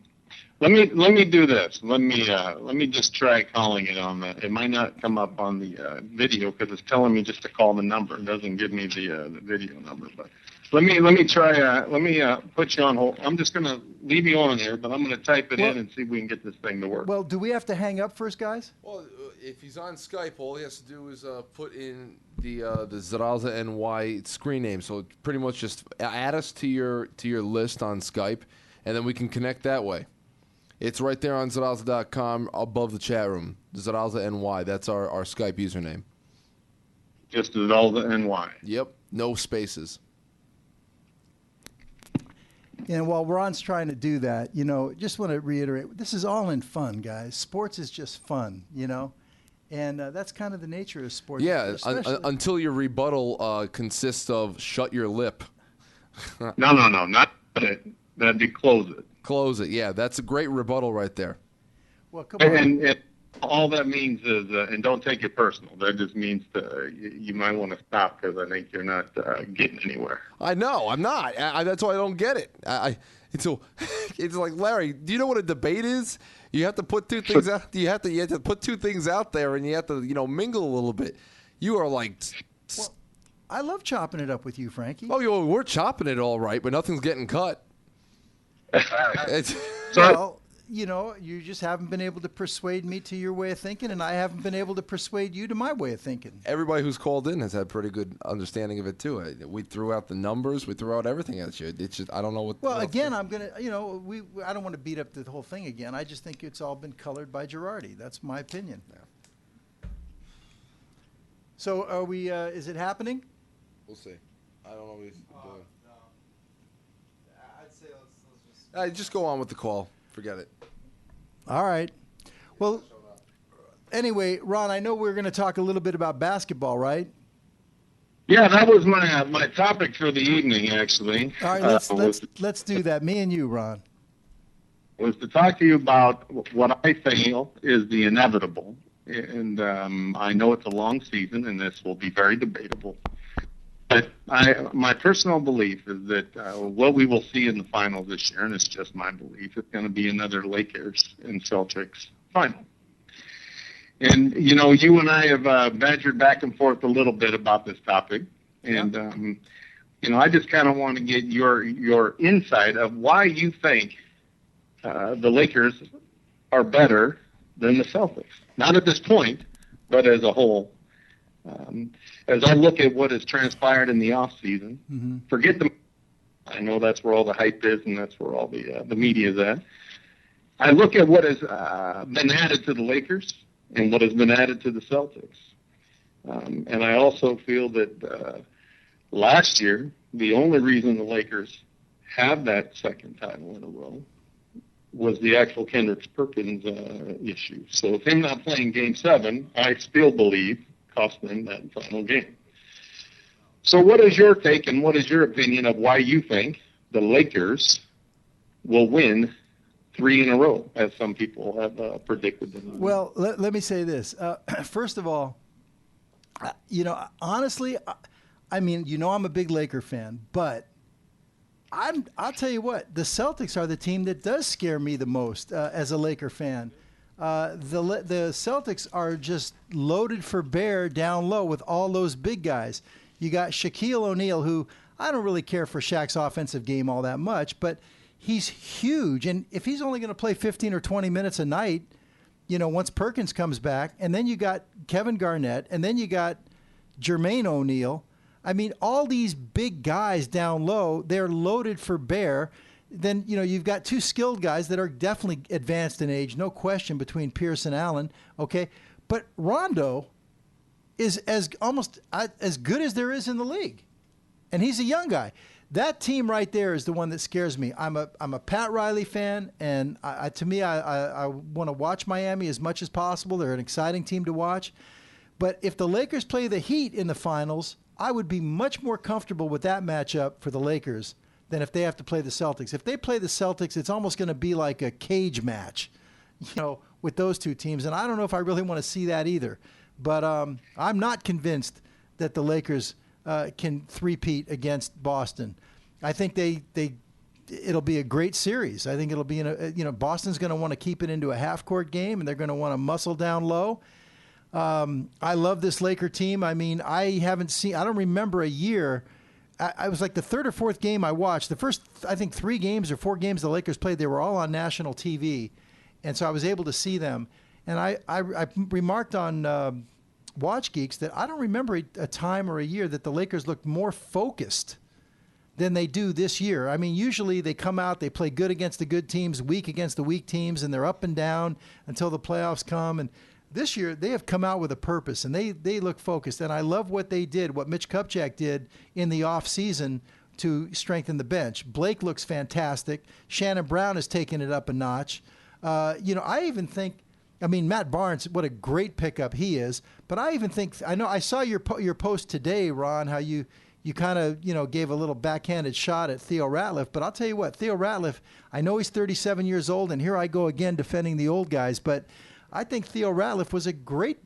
Let me do this. Let me just try calling it on the. It might not come up on the video because it's telling me just to call the number. It doesn't give me the video number. But let me try. Let me put you on hold. I'm just gonna leave you on here, but I'm gonna type it in and see if we can get this thing to work. Well, do we have to hang up first, guys? Well, if he's on Skype, all he has to do is put in the Zaralza NY screen name. So pretty much just add us to your list on Skype, and then we can connect that way. It's right there on Zaralza.com above the chat room. Zaralza NY. That's our Skype username. just Zelda and Y. Yep, no spaces. And while Ron's trying to do that, just want to reiterate, this is all in fun, guys. Sports is just fun, and that's kind of the nature of sports. Yeah, especially- until your rebuttal consists of shut your lip. No, not it. That'd be close it. Close it. Yeah, that's a great rebuttal right there. Well, come on. And all that means is, and don't take it personal. That just means you might want to stop because I think you're not getting anywhere. I know, I'm not. That's why I don't get it. It's like, Larry, do you know what a debate is? You have to put two things out. You have to put two things out there, and you have to mingle a little bit. You are like. Well, I love chopping it up with you, Frankie. Oh, we're chopping it all right, but nothing's getting cut. Well, you just haven't been able to persuade me to your way of thinking, and I haven't been able to persuade you to my way of thinking. Everybody who's called in has had pretty good understanding of it too. We threw out the numbers, we threw out everything at you. It's just I don't know what. Well, again, I'm gonna, I don't want to beat up the whole thing again. I just think it's all been colored by Girardi. That's my opinion. Yeah. So, are we? Is it happening? We'll see. I don't know what he's doing. No. I'd say let's just. Just go on with the call. Forget it. All right. Well, anyway, Ron, I know we're going to talk a little bit about basketball, right? Yeah, that was my topic for the evening, actually. All right, let's do that. Me and you, Ron. Was to talk to you about what I feel is the inevitable, and I know it's a long season, and this will be very debatable. But my personal belief is that what we will see in the final this year, and it's just my belief, it's going to be another Lakers and Celtics final. And, you and I have badgered back and forth a little bit about this topic. And, I just kind of want to get your insight of why you think the Lakers are better than the Celtics. Not at this point, but as a whole. As I look at what has transpired in the offseason, forget the. I know that's where all the hype is, and that's where all the media is at. I look at what has been added to the Lakers and what has been added to the Celtics, and I also feel that last year the only reason the Lakers have that second title in a row was the actual Kendrick Perkins issue. So with him not playing Game 7, I still believe cost them that final game. So what is your take and what is your opinion of why you think the Lakers will win 3 in a row, as some people have predicted them? Well, let me say this. First of all, honestly, I'm a big Laker fan, but I'll tell you what, the Celtics are the team that does scare me the most as a Laker fan. The Celtics are just loaded for bear down low with all those big guys. You got Shaquille O'Neal, who I don't really care for Shaq's offensive game all that much, but he's huge. And if he's only going to play 15 or 20 minutes a night, once Perkins comes back, and then you got Kevin Garnett, and then you got Jermaine O'Neal. I mean, all these big guys down low, they're loaded for bear. Then, you've got 2 skilled guys that are definitely advanced in age, no question, between Pierce and Allen, okay? But Rondo is almost as good as there is in the league, and he's a young guy. That team right there is the one that scares me. I'm a Pat Riley fan, and to me, I want to watch Miami as much as possible. They're an exciting team to watch. But if the Lakers play the Heat in the finals, I would be much more comfortable with that matchup for the Lakers than if they have to play the Celtics. If they play the Celtics, it's almost going to be like a cage match, with those 2 teams. And I don't know if I really want to see that either. But I'm not convinced that the Lakers can three-peat against Boston. I think it'll be a great series. I think it'll be Boston's going to want to keep it into a half-court game, and they're going to want to muscle down low. I love this Laker team. I mean, I don't remember a year. I was like the 3rd or 4th game I watched. The first, I think, 3 games or 4 games the Lakers played, they were all on national TV. And so I was able to see them. And I remarked on Watch Geeks that I don't remember a time or a year that the Lakers looked more focused than they do this year. I mean, usually they come out, they play good against the good teams, weak against the weak teams, and they're up and down until the playoffs come. And this year they have come out with a purpose, and they look focused. And I love what they did, what Mitch Kupchak did in the off season to strengthen the bench. Blake looks fantastic. Shannon Brown has taken it up a notch. I even think, Matt Barnes, what a great pickup he is. But I even think, I saw your post today, Ron, how you kind of, gave a little backhanded shot at Theo Ratliff. But I'll tell you what, Theo Ratliff, I know he's 37 years old, and here I go again defending the old guys, but I think Theo Ratliff was a great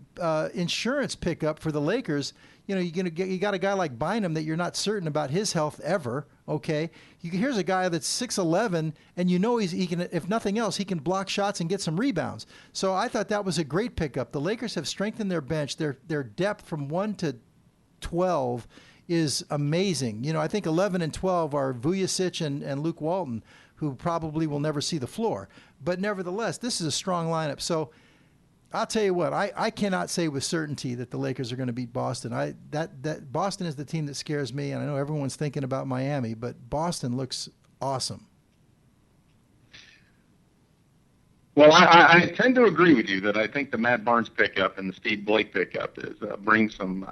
insurance pickup for the Lakers. You got a guy like Bynum that you're not certain about his health ever. Okay, here's a guy that's 6'11", and he can, if nothing else, he can block shots and get some rebounds. So I thought that was a great pickup. The Lakers have strengthened their bench. Their depth from 1 to 12 is amazing. I think 11 and 12 are Vujicic and Luke Walton, who probably will never see the floor. But nevertheless, this is a strong lineup. So I'll tell you what, I cannot say with certainty that the Lakers are going to beat Boston. That Boston is the team that scares me, and I know everyone's thinking about Miami, but Boston looks awesome. Well, I tend to agree with you that I think the Matt Barnes pickup and the Steve Blake pickup brings some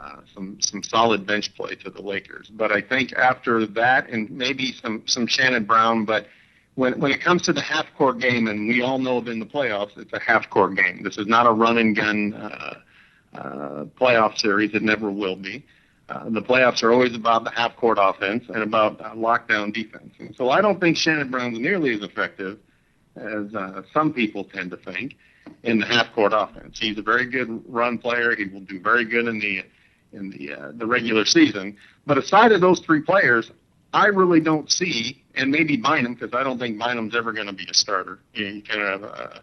solid bench play to the Lakers. But I think after that, and maybe some Shannon Brown, but when it comes to the half-court game, and we all know in the playoffs, it's a half-court game. This is not a run-and-gun playoff series. It never will be. The playoffs are always about the half-court offense and about lockdown defense. And so I don't think Shannon Brown's nearly as effective as some people tend to think in the half-court offense. He's a very good run player. He will do very good in the regular season. But aside of those three players, I really don't see, and maybe Bynum, because I don't think Bynum's ever going to be a starter. He kind of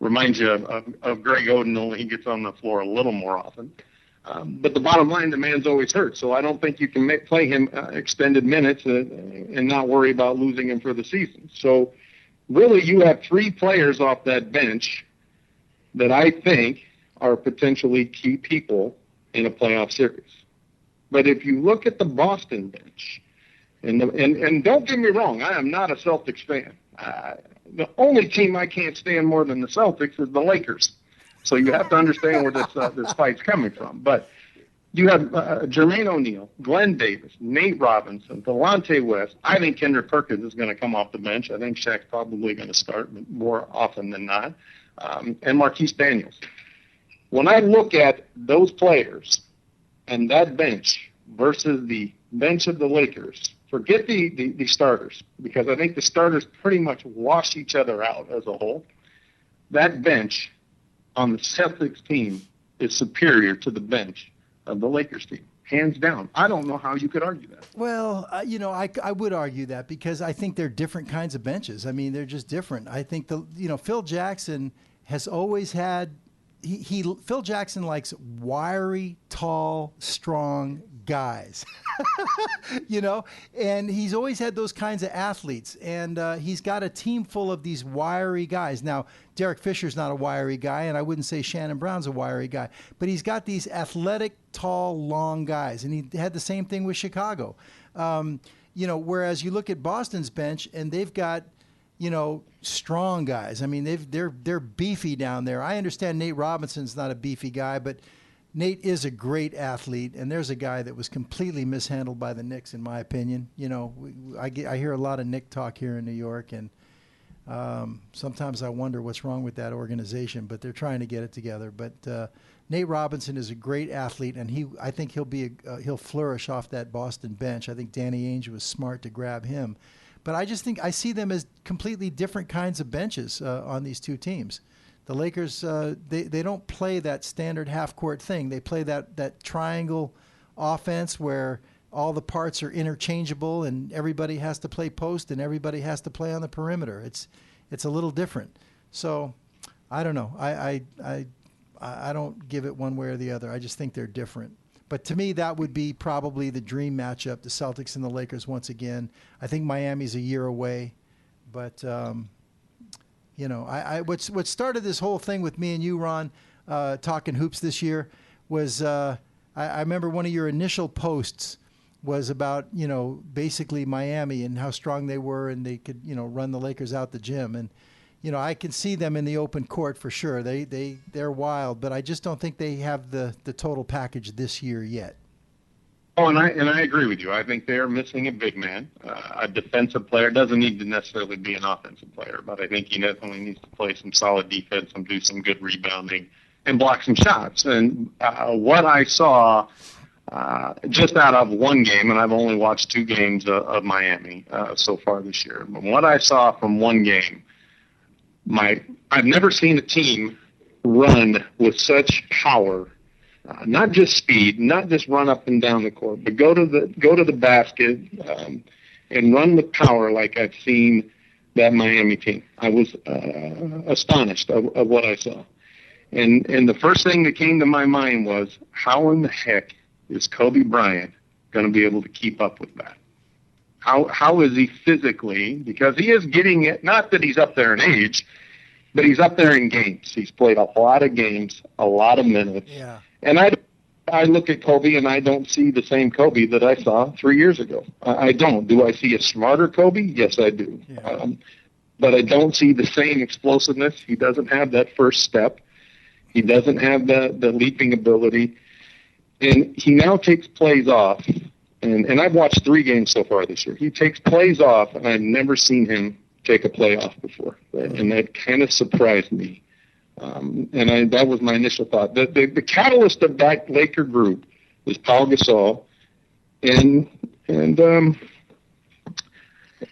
reminds you of Greg Oden, only he gets on the floor a little more often. But the bottom line, the man's always hurt, so I don't think you can play him extended minutes and not worry about losing him for the season. So really you have three players off that bench that I think are potentially key people in a playoff series. But if you look at the Boston bench, and don't get me wrong, I am not a Celtics fan. The only team I can't stand more than the Celtics is the Lakers. So you have to understand where this fight's coming from. But you have Jermaine O'Neal, Glenn Davis, Nate Robinson, Delonte West. I think Kendrick Perkins is going to come off the bench. I think Shaq's probably going to start more often than not. And Marquise Daniels. When I look at those players and that bench versus the bench of the Lakers, forget the starters, because I think the starters pretty much wash each other out as a whole. That bench on the Celtics team is superior to the bench of the Lakers team, hands down. I don't know how you could argue that. Well, I would argue that because I think they're different kinds of benches. I mean, they're just different. I think Phil Jackson has always had Phil Jackson likes wiry, tall, strong guys, and he's always had those kinds of athletes. And he's got a team full of these wiry guys. Now, Derek Fisher's not a wiry guy, and I wouldn't say Shannon Brown's a wiry guy, but he's got these athletic, tall, long guys. And he had the same thing with Chicago. Whereas you look at Boston's bench, and they've got strong guys. I mean, they're beefy down there. I understand Nate Robinson's not a beefy guy, but Nate is a great athlete, and there's a guy that was completely mishandled by the Knicks, in my opinion. I hear a lot of Knick talk here in New York, and sometimes I wonder what's wrong with that organization, but they're trying to get it together. But Nate Robinson is a great athlete, and I think he'll flourish off that Boston bench. I think Danny Ainge was smart to grab him. But I just think I see them as completely different kinds of benches on these two teams. The Lakers, they don't play that standard half-court thing. They play that triangle offense where all the parts are interchangeable and everybody has to play post and everybody has to play on the perimeter. It's a little different. So I don't know. I don't give it one way or the other. I just think they're different. But to me, that would be probably the dream matchup, the Celtics and the Lakers once again. I think Miami's a year away. But, what started this whole thing with me and you, Ron, talking hoops this year was I remember one of your initial posts was about, basically Miami and how strong they were and they could, run the Lakers out the gym. And, I can see them in the open court for sure. They're wild, but I just don't think they have the total package this year yet. Oh, and I agree with you. I think they are missing a big man, a defensive player. Doesn't need to necessarily be an offensive player, but I think he definitely needs to play some solid defense and do some good rebounding and block some shots. And what I saw just out of one game, and I've only watched 2 games of Miami so far this year, but what I saw from one game, I've never seen a team run with such power. Not just speed, not just run up and down the court, but go to the basket and run with power like I've seen that Miami team. I was astonished of what I saw. And the first thing that came to my mind was, how in the heck is Kobe Bryant going to be able to keep up with that? How is he physically? Because he is getting it, not that he's up there in age, but he's up there in games. He's played a lot of games, a lot of minutes. Yeah. And I look at Kobe, and I don't see the same Kobe that I saw 3 years ago. I don't. Do I see a smarter Kobe? Yes, I do. Yeah. But I don't see the same explosiveness. He doesn't have that first step. He doesn't have the leaping ability. And he now takes plays off. And I've watched 3 games so far this year. He takes plays off, and I've never seen him take a play off before. And that kind of surprised me. That was my initial thought. The catalyst of that Laker group is Paul Gasol and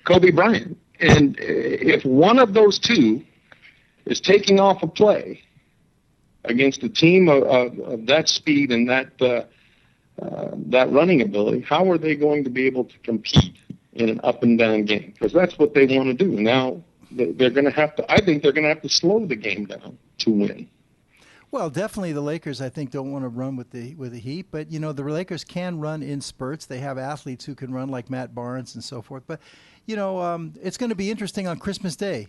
Kobe Bryant. And if one of those two is taking off a play against a team of that speed and that running ability, how are they going to be able to compete in an up and down game? Because that's what they want to do. Now they're going to have to. I think they're going to have to slow the game down to win. Well, definitely the Lakers, I think, don't want to run with the Heat, but the Lakers can run in spurts. They have athletes who can run like Matt Barnes and so forth. But it's going to be interesting on Christmas Day.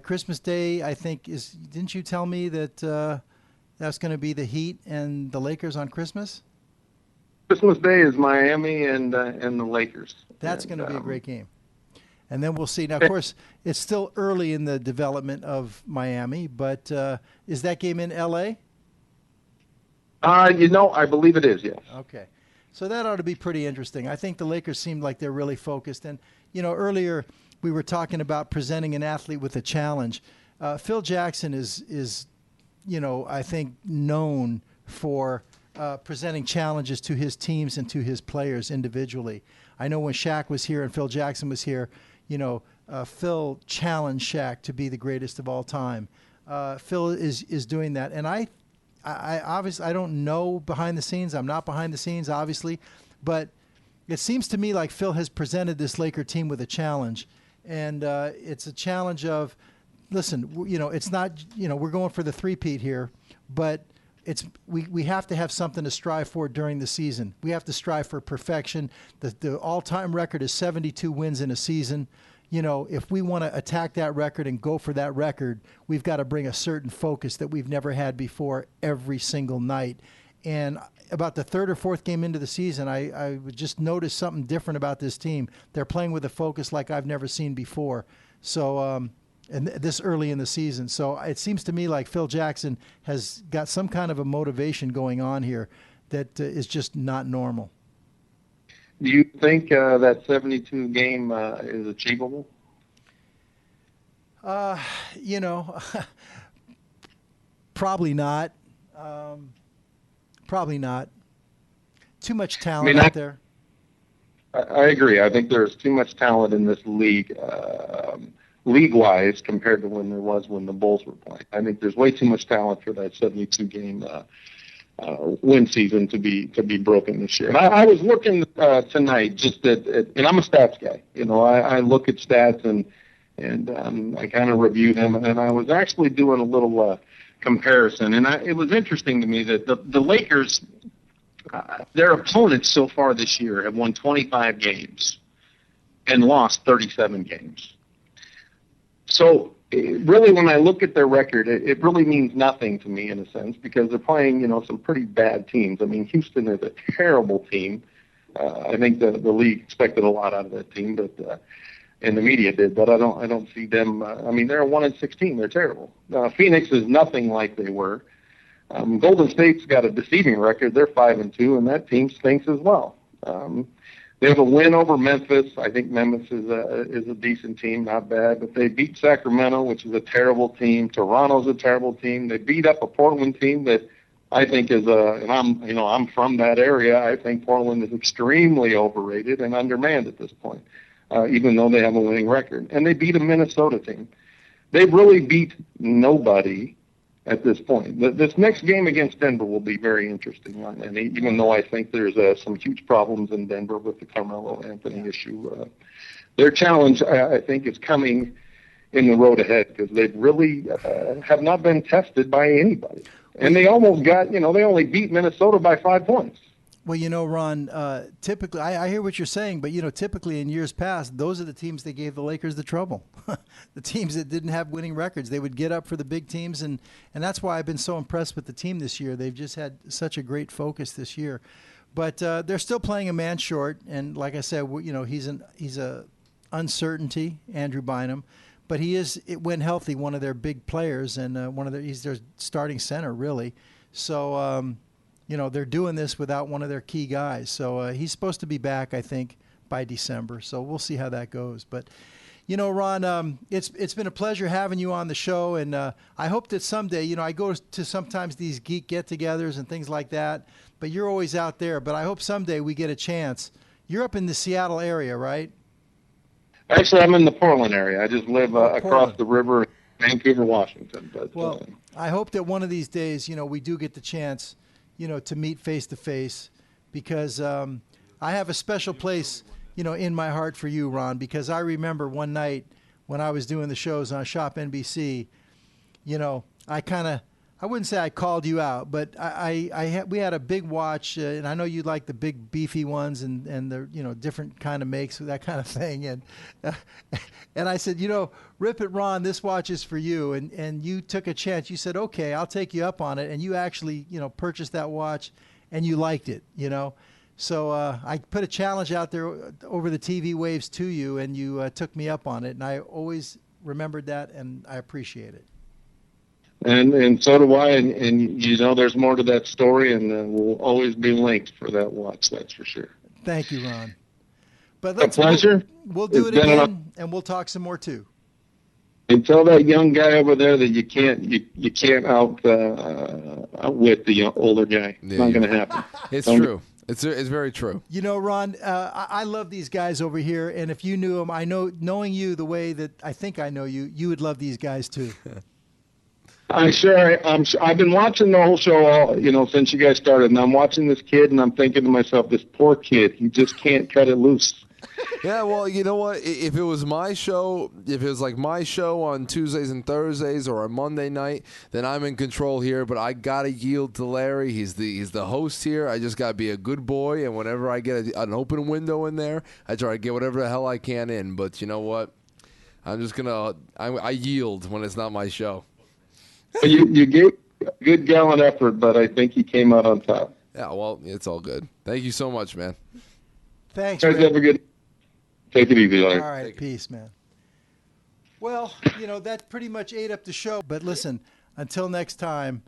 Christmas Day, I think, is. Didn't you tell me that that's going to be the Heat and the Lakers on Christmas? Christmas Day is Miami and the Lakers. That's going to be a great game. And then we'll see. Now, of course, it's still early in the development of Miami, but is that game in L.A.? I believe it is, yes. Okay. So that ought to be pretty interesting. I think the Lakers seem like they're really focused. And, earlier we were talking about presenting an athlete with a challenge. Phil Jackson is I think known for presenting challenges to his teams and to his players individually. I know when Shaq was here and Phil Jackson was here, Phil challenged Shaq to be the greatest of all time. Phil is doing that, and I obviously I don't know behind the scenes. I'm not behind the scenes, obviously, but it seems to me like Phil has presented this Laker team with a challenge, and it's a challenge of, listen, it's not, we're going for the three-peat here, but we have to have something to strive for during the season. We have to strive for perfection. The all-time record is 72 wins in a season. If we want to attack that record and go for that record, we've got to bring a certain focus that we've never had before every single night. And about the 3rd or 4th game into the season, I just noticed something different about this team. They're playing with a focus like I've never seen before. So, and this early in the season. So it seems to me like Phil Jackson has got some kind of a motivation going on here that is just not normal. Do you think that 72 game is achievable? Probably not. Probably not. Too much talent out there. I agree. I think there's too much talent in this league. League-wise, compared to when the Bulls were playing. I think there's way too much talent for that 72-game win season to be broken this year. And I was looking tonight just at and I'm a stats guy. I look at stats and I kind of review them, and I was actually doing a little comparison. And it was interesting to me that the Lakers, their opponents so far this year have won 25 games and lost 37 games. So really, when I look at their record, it really means nothing to me in a sense, because they're playing, some pretty bad teams. I mean, Houston is a terrible team. I think the league expected a lot out of that team, but and the media did, but I don't see them. I mean, they're a 1-16. They're terrible. Phoenix is nothing like they were. Golden State's got a deceiving record. They're 5-2, and that team stinks as well. They have a win over Memphis. I think Memphis is a decent team, not bad. But they beat Sacramento, which is a terrible team. Toronto's a terrible team. They beat up a Portland team that I think is and I'm from that area. I think Portland is extremely overrated and undermanned at this point, even though they have a winning record. And they beat a Minnesota team. They really beat nobody at this point. This next game against Denver will be very interesting, and even though I think there's some huge problems in Denver with the Carmelo Anthony issue, their challenge, I think, is coming in the road ahead because they really have not been tested by anybody. And they almost got, they only beat Minnesota by 5 points. Well, Ron, typically, I hear what you're saying, but, typically in years past, those are the teams that gave the Lakers the trouble. The teams that didn't have winning records. They would get up for the big teams, and that's why I've been so impressed with the team this year. They've just had such a great focus this year. But they're still playing a man short, and like I said, he's a uncertainty, Andrew Bynum. But when healthy, one of their big players, and he's their starting center, really. So, they're doing this without one of their key guys. So he's supposed to be back, I think, by December. So we'll see how that goes. But, Ron, it's been a pleasure having you on the show. And I hope that someday, I go to sometimes these geek get-togethers and things like that. But you're always out there. But I hope someday we get a chance. You're up in the Seattle area, right? Actually, I'm in the Portland area. I just live across the river in Vancouver, Washington. But, I hope that one of these days, we do get the chance to meet face to face, because I have a special place, in my heart for you, Ron, because I remember one night when I was doing the shows on Shop NBC, I wouldn't say I called you out, but we had a big watch, and I know you like the big beefy ones and the different kind of makes, that kind of thing, and I said, Rip it, Ron, this watch is for you, and you took a chance. You said, okay, I'll take you up on it, and you actually purchased that watch, and you liked it, So I put a challenge out there over the TV waves to you, and you took me up on it, and I always remembered that, and I appreciate it. And so do I, and there's more to that story, and we'll always be linked for that watch, that's for sure. Thank you, Ron. But a pleasure. We'll do it again, and we'll talk some more too. And tell that young guy over there that you can't outwit the older guy. It's not going to happen. It's true. It's very true. Ron, I love these guys over here, and if you knew them, I know, knowing you the way that I think I know you, you would love these guys too. I've been watching the whole show all, since you guys started, and I'm watching this kid, and I'm thinking to myself, this poor kid, he just can't cut it loose. Yeah, well, you know what? If it was my show, if it was like my show on Tuesdays and Thursdays or a Monday night, then I'm in control here. But I gotta yield to Larry. He's the host here. I just gotta be a good boy, and whenever I get an open window in there, I try to get whatever the hell I can in. But you know what? I'm just gonna I yield when it's not my show. You gave a good gallant effort, but I think you came out on top. Yeah, well, it's all good. Thank you so much, man. Thanks, guys. Have a good. Take it easy, Larry. All right, peace, man. Well, that pretty much ate up the show. But listen, until next time,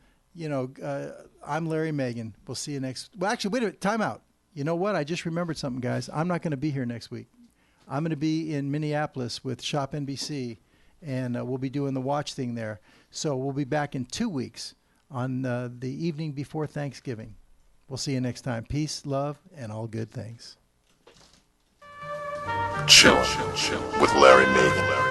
I'm Larry Megan. We'll see you next. Well, actually, wait a minute. Time out. You know what? I just remembered something, guys. I'm not going to be here next week. I'm going to be in Minneapolis with Shop NBC, and we'll be doing the watch thing there. So we'll be back in 2 weeks on the evening before Thanksgiving. We'll see you next time. Peace, love, and all good things. Chill with Larry Megan.